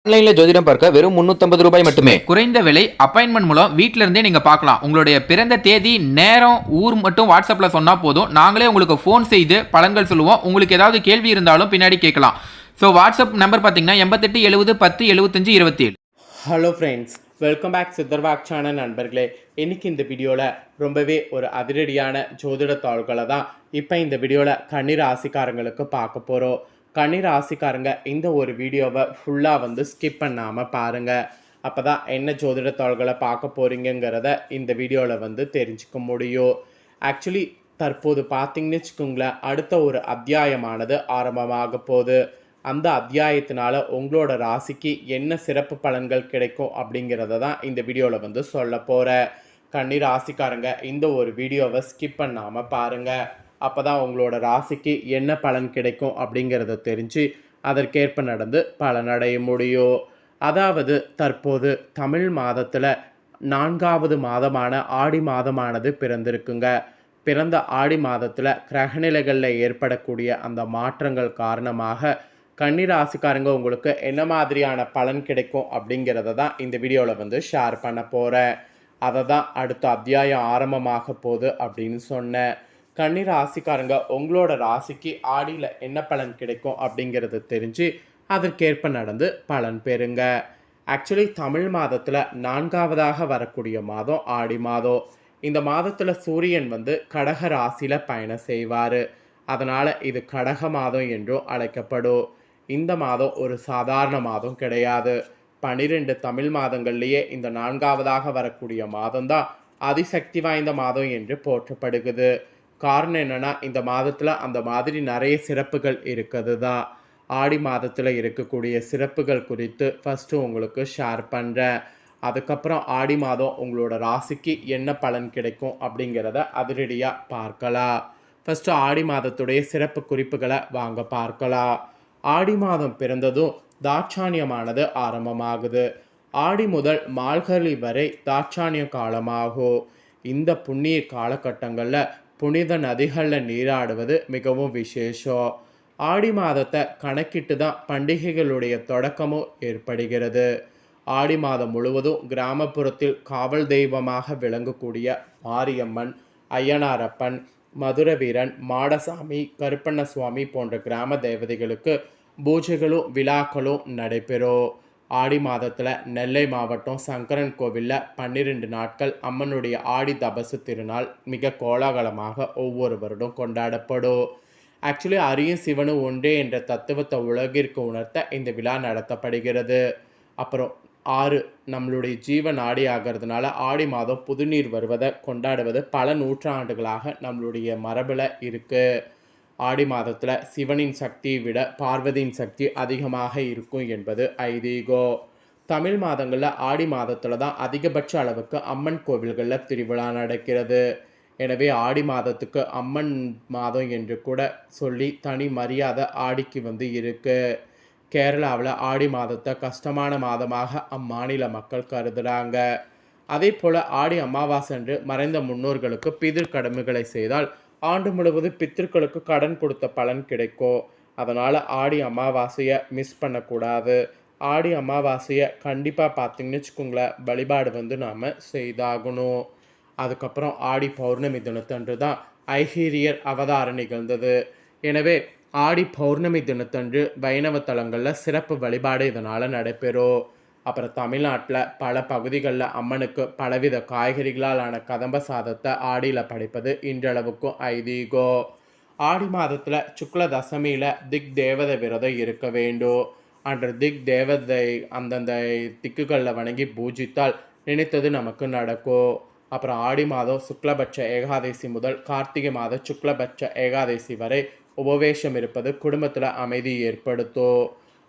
ஆன்லைன்ல ஜோதிடம் பார்க்க வெறும் 350 ரூபாய் மட்டுமே. குறைந்த விலை அப்பாயின்மெண்ட் மூலம் வீட்ல இருந்தே நீங்க பார்க்கலாம். உங்களுடைய பிறந்த தேதி, நேரம், ஊர் மட்டும் வாட்ஸ்அப்ல சொன்னா போதும். நாங்களே உங்களுக்கு ஃபோன் செய்து பலன்கள் சொல்லுவோம். உங்களுக்கு ஏதாவது கேள்வி இருந்தாலும் பின்னாடி கேட்கலாம். ஸோ வாட்ஸ்அப் நம்பர் பார்த்தீங்கன்னா 88 70 10 75 27. ஹலோ ஃப்ரெண்ட்ஸ், வெல்கம் பேக் சித்தர்வாக் நண்பர்களே. இன்னைக்கு இந்த வீடியோவில் ரொம்பவே ஒரு அதிரடியான ஜோதிட தாள்களை தான் இப்போ இந்த வீடியோவில் கன்னிர் ராசிக்காரங்களுக்கு பார்க்க போகிறோம். கன்னிர் ராசிக்காரங்க இந்த ஒரு வீடியோவை ஃபுல்லாக ஸ்கிப் பண்ணாமல் பாருங்கள். அப்போ தான் என்ன ஜோதிட தாள்களை பார்க்க போகிறீங்கிறத இந்த வீடியோவில் தெரிஞ்சுக்க முடியும். ஆக்சுவலி தற்போது பார்த்தீங்கன்னு வச்சுக்கோங்களேன், அடுத்த ஒரு அத்தியாயமானது ஆரம்பமாக போகுது. அந்த அத்தியாயத்தினால உங்களோட ராசிக்கு என்ன சிறப்பு பலன்கள் கிடைக்கும் அப்படிங்கிறத தான் இந்த வீடியோவில் சொல்ல போகிறேன். கன்னிர் ராசிக்காரங்க இந்த ஒரு வீடியோவை ஸ்கிப் பண்ணாமல் பாருங்கள். அப்போ தான் உங்களோட ராசிக்கு என்ன பலன் கிடைக்கும் அப்படிங்கிறத தெரிஞ்சு அதற்கேற்ப நடந்து பலனடைய முடியும். அதாவது தற்போது தமிழ் மாதத்தில் 4வது மாதமான ஆடி மாதமானது பிறந்திருக்குங்க. பிறந்த ஆடி மாதத்தில் கிரகநிலைகளில் ஏற்படக்கூடிய அந்த மாற்றங்கள் காரணமாக கன்னிர் ராசிக்காரங்க உங்களுக்கு என்ன மாதிரியான பலன் கிடைக்கும் அப்படிங்கிறத தான் இந்த வீடியோவில் ஷேர் பண்ண போகிறேன். அதை தான் அடுத்த அத்தியாயம் ஆரம்பமாக போகுது அப்படின்னு சொன்னேன். கன்னிர் ராசிக்காரங்க உங்களோட ராசிக்கு ஆடியில் என்ன பலன் கிடைக்கும் அப்படிங்கிறத தெரிஞ்சு அதற்கேற்ப நடந்து பலன் பெறுங்க. ஆக்சுவலி தமிழ் மாதத்தில் 4வதாக வரக்கூடிய மாதம் ஆடி மாதம். இந்த மாதத்தில் சூரியன் கடக ராசியில் பயணம் செய்வார். அதனால் இது கடக மாதம் என்றும் அழைக்கப்படும். இந்த மாதம் ஒரு சாதாரண மாதம் கிடையாது. 12 தமிழ் மாதங்கள்லேயே இந்த 4வதாக வரக்கூடிய மாதம்தான் அதிசக்தி வாய்ந்த மாதம் என்று போற்றப்படுகிறது. காரணம் என்னென்னா, இந்த மாதத்தில் அந்த மாதிரி நிறைய சிறப்புகள் இருக்குது தான். ஆடி மாதத்தில் இருக்கக்கூடிய சிறப்புகள் குறித்து ஃபஸ்ட்டு உங்களுக்கு ஷேர் பண்ணுறேன். அதுக்கப்புறம் ஆடி மாதம் உங்களோட ராசிக்கு என்ன பலன் கிடைக்கும் அப்படிங்கிறத அதிரடியாக பார்க்கலாம். ஃபஸ்ட்டு ஆடி மாதத்துடைய சிறப்பு குறிப்புகளை வாங்க பார்க்கலாம். ஆடி மாதம் பிறந்ததும் தாட்சாணியமானது ஆரம்பமாகுது. ஆடி முதல் மார்கழி வரை தாட்சாணிய காலமாகும். இந்த புண்ணிய காலகட்டங்களில் புனித நதிகளில் நீராடுவது மிகவும் விசேஷம். ஆடி மாதத்தை கணக்கிட்டு தான் பண்டிகைகளுடைய தொடக்கமும் ஏற்படுகிறது. ஆடி மாதம் முழுவதும் கிராமப்புறத்தில் காவல் தெய்வமாக விளங்கக்கூடிய மாரியம்மன், ஐயனாரப்பன், மதுரவீரன், மாடசாமி, கருப்பண்ணசுவாமி போன்ற கிராம தேவதைகளுக்கு பூஜைகளும் விழாக்களும் நடைபெறும். ஆடி மாதத்தில் நெல்லை மாவட்டம் சங்கரன் கோவிலில் 12 நாட்கள் அம்மனுடைய ஆடி தபசு திருநாள் மிக கோலாகலமாக ஒவ்வொரு வருடம் கொண்டாடப்படும். ஆக்சுவலி அரியும் சிவனும் ஒன்றே என்ற தத்துவத்தை உலகிற்கு உணர்த்த இந்த விழா நடத்தப்படுகிறது. அப்புறம் 6 நம்மளுடைய ஜீவ நாடி ஆகிறதுனால ஆடி மாதம் புதுநீர் வருவதை கொண்டாடுவது பல நூற்றாண்டுகளாக நம்மளுடைய மரபில் இருக்குது. ஆடி மாதத்தில் சிவனின் சக்தியை விட பார்வதியின் சக்தி அதிகமாக இருக்கும் என்பது ஐதீகம். தமிழ் மாதங்களில் ஆடி மாதத்தில் தான் அதிகபட்ச அளவுக்கு அம்மன் கோவில்களில் திருவிழா நடக்கிறது. எனவே ஆடி மாதத்துக்கு அம்மன் மாதம் என்று கூட சொல்லி தனி மரியாதை ஆடிக்கு இருக்குது. கேரளாவில் ஆடி மாதத்தை கஷ்டமான மாதமாக அம்மாநில மக்கள் கருதுகிறாங்க. அதே போல் ஆடி அமாவாசை அன்று மறைந்த முன்னோர்களுக்கு பிதிர் கடமைகளை செய்தால் ஆண்டு முழுவதும் பித்திருக்களுக்கு கடன் கொடுத்த பலன் கிடைக்கும். அதனால் ஆடி அமாவாசையை மிஸ் பண்ணக்கூடாது. ஆடி அமாவாசையை கண்டிப்பாக பார்த்திங்கன்னு வச்சுக்கோங்களேன், வழிபாடு நாம் செய்தாகணும். அதுக்கப்புறம் ஆடி பௌர்ணமி தினத்தன்று தான் ஐஹீரியர் அவதாரம் நிகழ்ந்தது. எனவே ஆடி பௌர்ணமி தினத்தன்று வைணவ தலங்களில் சிறப்பு வழிபாடு இதனால் நடைபெறும். அப்புறம் தமிழ்நாட்டில் பல பகுதிகளில் அம்மனுக்கு பலவித காய்கறிகளால் ஆன கதம்ப சாதத்தை ஆடியில் படைப்பது இன்றளவுக்கும் ஐதீகம். ஆடி மாதத்தில் சுக்ல தசமியில் திக் தேவதை விரதம் இருக்க வேண்டும். அன்று திக் தேவதை அந்தந்த திக்குகளில் வணங்கி பூஜித்தால் நினைத்தது நமக்கு நடக்கும். அப்புறம் ஆடி மாதம் சுக்லபட்ச ஏகாதசி முதல் கார்த்திகை மாத சுக்லபட்ச ஏகாதசி வரை உபவேசம் இருப்பது குடும்பத்தில் அமைதி ஏற்படுத்தும்.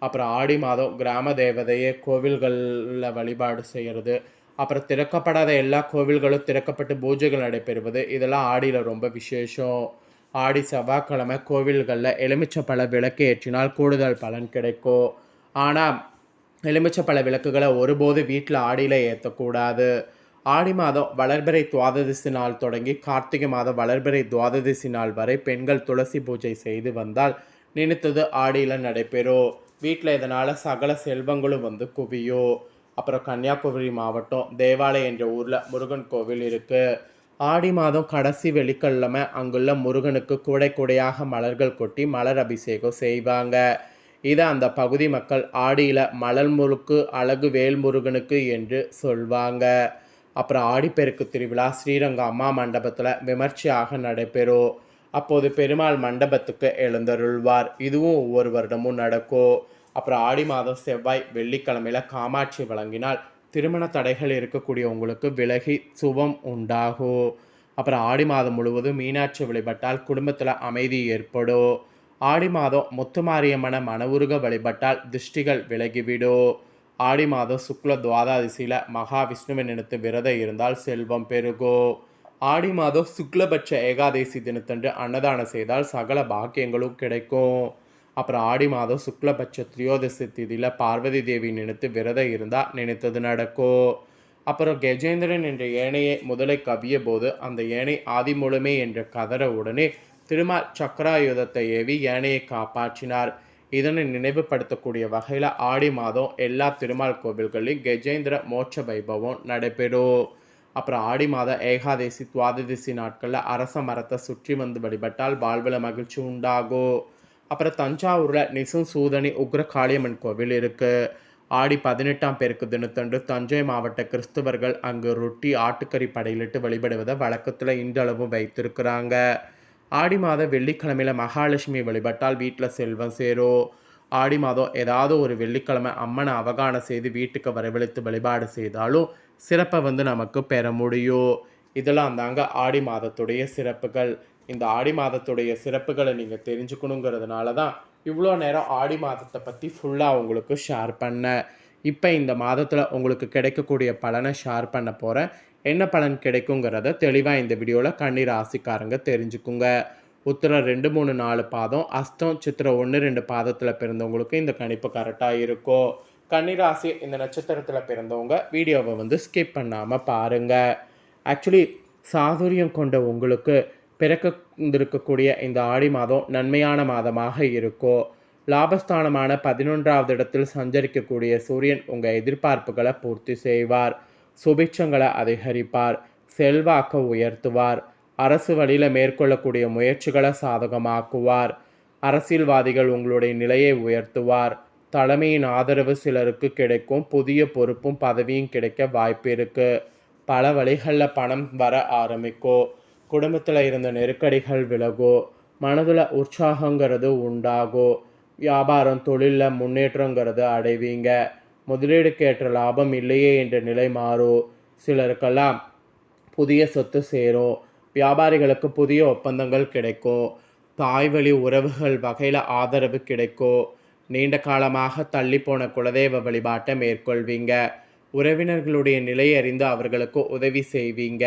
அப்புறம் ஆடி மாதம் கிராம தேவதையை கோவில்களில் வழிபாடு செய்கிறது. அப்புறம் திறக்கப்படாத எல்லா கோவில்களும் திறக்கப்பட்டு பூஜைகள் நடைபெறுவது இதெல்லாம் ஆடியில் ரொம்ப விசேஷம். ஆடி செவ்வாய்க்கிழமை கோவில்களில் எலுமிச்சப்பழ விளக்கு ஏற்றினால் கூடுதல் பலன் கிடைக்கும். ஆனால் எலுமிச்சப்பழ விளக்குகளை ஒருபோது வீட்டில் ஆடியில் ஏற்றக்கூடாது. ஆடி மாதம் வளர்பிறை துவாதசி நாள் தொடங்கி கார்த்திகை மாதம் வளர்பிறை துவாதசி நாள் வரை பெண்கள் துளசி பூஜை செய்து வந்தால் நினைத்தது ஆடியில் நடைபெறும். வீட்டில் இதனால் சகல செல்வங்களும் வந்து குவியும். அப்புறம் கன்னியாகுமரி மாவட்டம் தேவாலயம் என்ற ஊரில் முருகன் கோவில் இருக்குது. ஆடி மாதம் கடைசி வெள்ளிக்கிழமை அங்குள்ள முருகனுக்கு கூடை கூடையாக மலர்கள் கொட்டி மலர் அபிஷேகம் செய்வாங்க. இதை அந்த பகுதி மக்கள் ஆடியில் மலர் முறுக்கு அழகு வேல்முருகனுக்கு என்று சொல்வாங்க. அப்புறம் ஆடிப்பெருக்கு திருவிழா ஸ்ரீரங்கம் அம்மா மண்டபத்தில் விமர்சையாக நடைபெறும். அப்போது பெருமாள் மண்டபத்துக்கு எழுந்தருள்வார். இதுவும் ஒவ்வொரு வருடமும் நடக்கும். அப்புறம் ஆடி மாதம் செவ்வாய் வெள்ளிக்கிழமையில் காமாட்சி வழங்கினால் திருமண தடைகள் இருக்கக்கூடியவங்களுக்கு விலகி சுபம் உண்டாகும். அப்புறம் ஆடி மாதம் முழுவதும் மீனாட்சி வழிபட்டால் குடும்பத்தில் அமைதி ஏற்படும். ஆடி மாதம் முத்துமாரியம்மனை மனவுருக வழிபட்டால் திருஷ்டிகள் விலகிவிடும். ஆடி மாதம் சுக்ல துவாதசியில் மகாவிஷ்ணுவை நினைத்து விரதம் இருந்தால் செல்வம் பெருகும். ஆடி மாதம் சுக்லபட்ச ஏகாதசி தினத்தன்று அன்னதானம் செய்தால் சகல பாக்கியங்களும் கிடைக்கும். அப்புறம் ஆடி மாதம் சுக்லபட்ச திரியோதசி திதியில் பார்வதி தேவி நினைத்து விரதம் இருந்தால் நினைத்தது நடக்கும். அப்புறம் கஜேந்திரன் என்ற யானையை முதலை கவ்விய போது அந்த யானை ஆதிமூலமே என்ற கதற உடனே திருமால் சக்கராயுதத்தை ஏவி யானையை காப்பாற்றினார். இதனை நினைவுபடுத்தக்கூடிய வகையில் ஆடி மாதம் எல்லா திருமால் கோவில்களிலும் கஜேந்திர மோட்ச வைபவம் நடைபெறும். அப்புறம் ஆடி மாதம் ஏகாதசி துவாதசி நாட்களில் அரச மரத்தை சுற்றி வந்து வழிபட்டால் வாழ்வில் மகிழ்ச்சி உண்டாகும். அப்புறம் தஞ்சாவூரில் நிசும் சூதனி உக்ர காளியம்மன் கோவில் இருக்குது. ஆடி 18ஆம் பேருக்கு தினத்தன்று தஞ்சை மாவட்ட கிறிஸ்துவர்கள் அங்கு ரொட்டி ஆட்டுக்கறி படையிலிட்டு வழிபடுவதை வழக்கத்தில் இன்றளவும் வைத்திருக்கிறாங்க. ஆடி மாதம் வெள்ளிக்கிழமையில் மகாலட்சுமி வழிபட்டால் வீட்டில் செல்வம் சேரும். ஆடி மாதம் ஏதாவது ஒரு வெள்ளிக்கிழமை அம்மனை அவகானம் செய்து வீட்டுக்கு வரவழைத்து வழிபாடு செய்தாலும் சிறப்பை வந்து நமக்கு பெற முடியும். இதெல்லாம் தாங்க ஆடி மாதத்துடைய சிறப்புகள். இந்த ஆடி மாதத்துடைய சிறப்புகளை நீங்கள் தெரிஞ்சுக்கணுங்கிறதுனால தான் இவ்வளோ நேரம் ஆடி மாதத்தை பற்றி ஃபுல்லாக உங்களுக்கு ஷேர் பண்ணேன். இப்போ இந்த மாதத்தில் உங்களுக்கு கிடைக்கக்கூடிய பலனை ஷேர் பண்ண போகிறேன். என்ன பலன் கிடைக்குங்கிறத தெளிவாக இந்த வீடியோவில் கன்னி ராசிக்காரங்க தெரிஞ்சுக்குங்க. உத்திரம் 2, 3, 4 பாதம், அஸ்தம், சித்திரை 1, 2 பாதத்தில் பிறந்தவங்களுக்கு இந்த கணிப்பு கரெக்டாக இருக்கும். கன்னிராசி இந்த நட்சத்திரத்தில் பிறந்தவங்க வீடியோவை வந்து ஸ்கிப் பண்ணாமல் பாருங்கள். ஆக்சுவலி சாதுரியம் கொண்ட உங்களுக்கு பிறக்கக்கூடிய இந்த ஆடி மாதம் நன்மையான மாதமாக இருக்கும். லாபஸ்தானமான 11வது இடத்தில் சஞ்சரிக்கக்கூடிய சூரியன் உங்கள் எதிர்பார்ப்புகளை பூர்த்தி செய்வார். சுபிட்சங்களை அதிகரிப்பார். செல்வாக்க உயர்த்துவார். அரசு வழியில் மேற்கொள்ளக்கூடிய முயற்சிகளை சாதகமாக்குவார். அரசியல்வாதிகள் உங்களுடைய நிலையை உயர்த்துவார். தலைமையின் ஆதரவு சிலருக்கு கிடைக்கும். புதிய பொறுப்பும் பதவியும் கிடைக்க வாய்ப்பு இருக்குது. பல வழிகளில் பணம் வர ஆரம்பிக்கும். குடும்பத்தில் இருந்த நெருக்கடிகள் விலகும். மனதில் உற்சாகங்கிறது உண்டாகும். வியாபாரம் தொழிலில் முன்னேற்றங்கிறது அடைவீங்க. முதலீடுக்கு ஏற்ற லாபம் இல்லையே என்ற நிலை மாறும். சிலருக்கெல்லாம் புதிய சொத்து சேரும். வியாபாரிகளுக்கு புதிய ஒப்பந்தங்கள் கிடைக்கும். தாய்வழி உறவுகள் வகையில் ஆதரவு கிடைக்கும். நீண்ட காலமாக தள்ளிப்போன குலதெய்வ வழிபாட்டை மேற்கொள்வீங்க. உறவினர்களுடைய நிலை அறிந்து அவர்களுக்கு உதவி செய்வீங்க.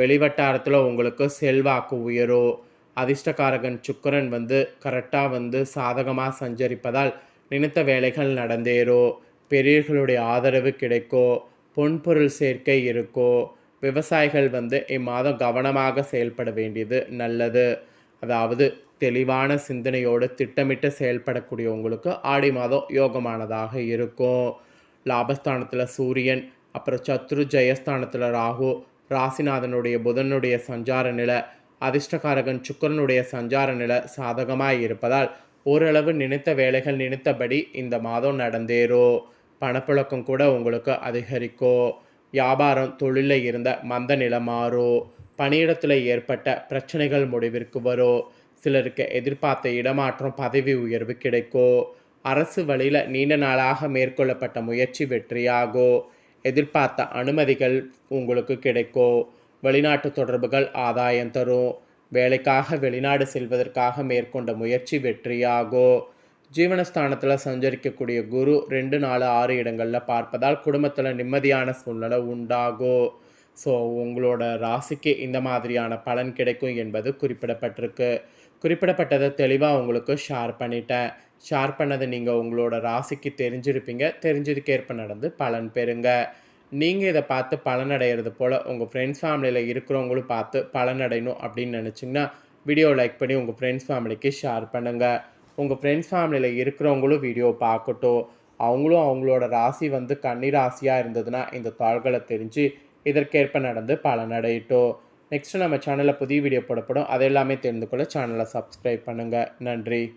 வெளிவட்டாரத்தில் உங்களுக்கு செல்வாக்கு உயரும். அதிர்ஷ்டக்காரகன் சுக்கிரன் வந்து கரெக்டாக சாதகமாக சஞ்சரிப்பதால் நினைத்த வேலைகள் நடந்தேறும். பெரியர்களுடைய ஆதரவு கிடைக்கும். பொன்பொருள் சேர்க்கை இருக்கும். விவசாயிகள் இம்மாதம் கவனமாக செயல்பட வேண்டியது நல்லது. அதாவது தெளிவான சிந்தனையோடு திட்டமிட்டு செயல்படக்கூடிய உங்களுக்கு ஆடி மாதம் யோகமானதாக இருக்கும். லாபஸ்தானத்தில் சூரியன், அப்புறம் சத்ரு ஜெயஸ்தானத்தில் ராகு, ராசிநாதனுடைய புதனுடைய சஞ்சார நிலை, அதிர்ஷ்டகாரகன் சுக்கிரனுடைய சஞ்சார நிலை சாதகமாக இருப்பதால் ஓரளவு நினைத்த வேலைகள் நினைத்தபடி இந்த மாதம் நடந்தேறும். பணப்புழக்கம் கூட உங்களுக்கு அதிகரிக்கும். வியாபாரம் தொழிலில் இருந்த மந்த நிலை மாறும். பணியிடத்தில் ஏற்பட்ட பிரச்சனைகள் முடிவிற்கு வரும். சிலருக்கு எதிர்பார்த்த இடமாற்றம் பதவி உயர்வு கிடைக்கும். அரசு வழியில் நீண்ட நாளாக மேற்கொள்ளப்பட்ட முயற்சி வெற்றியாகும். எதிர்பார்த்த அனுமதிகள் உங்களுக்கு கிடைக்கும். வெளிநாட்டு தொடர்புகள் ஆதாயம் தரும். வேலைக்காக வெளிநாடு செல்வதற்காக மேற்கொண்ட முயற்சி வெற்றியாகும். ஜீவனஸ்தானத்தில் சஞ்சரிக்கக்கூடிய குரு 2, 4, 6 இடங்களில் பார்ப்பதால் குடும்பத்தில் நிம்மதியான சூழ்நிலை உண்டாகும். ஸோ உங்களோட ராசிக்கு இந்த மாதிரியான பலன் கிடைக்கும் என்பது குறிப்பிடப்பட்டிருக்கு. குறிப்பிடப்பட்டதை தெளிவாக உங்களுக்கு ஷேர் பண்ணிட்டேன். ஷேர் பண்ணதை நீங்கள் உங்களோட ராசிக்கு தெரிஞ்சிருப்பீங்க. தெரிஞ்சதுக்கேற்ப நடந்து பலன் பெறுங்க. நீங்கள் இதை பார்த்து பலனடைகிறது போல் உங்கள் ஃப்ரெண்ட்ஸ் ஃபேமிலியில் இருக்கிறவங்களும் பார்த்து பலனடையணும் அப்படின்னு நினச்சிங்கன்னா வீடியோ லைக் பண்ணி உங்கள் ஃப்ரெண்ட்ஸ் ஃபேமிலிக்கு ஷேர் பண்ணுங்கள். உங்கள் ஃப்ரெண்ட்ஸ் ஃபேமிலியில் இருக்கிறவங்களும் வீடியோ பார்க்கட்டும். அவங்களும் அவங்களோட ராசி வந்து கன்னி ராசியாக இருந்ததுன்னா இந்த தாள்களை தெரிஞ்சு இதற்கேற்ப நடந்து பலனடையட்டும். நெக்ஸ்ட்டு நம்ம சேனலில் புதிய வீடியோ போடப்படும். அது எல்லாமே தெரிந்து கொள்ள சேனலை சப்ஸ்கிரைப் பண்ணுங்கள். நன்றி.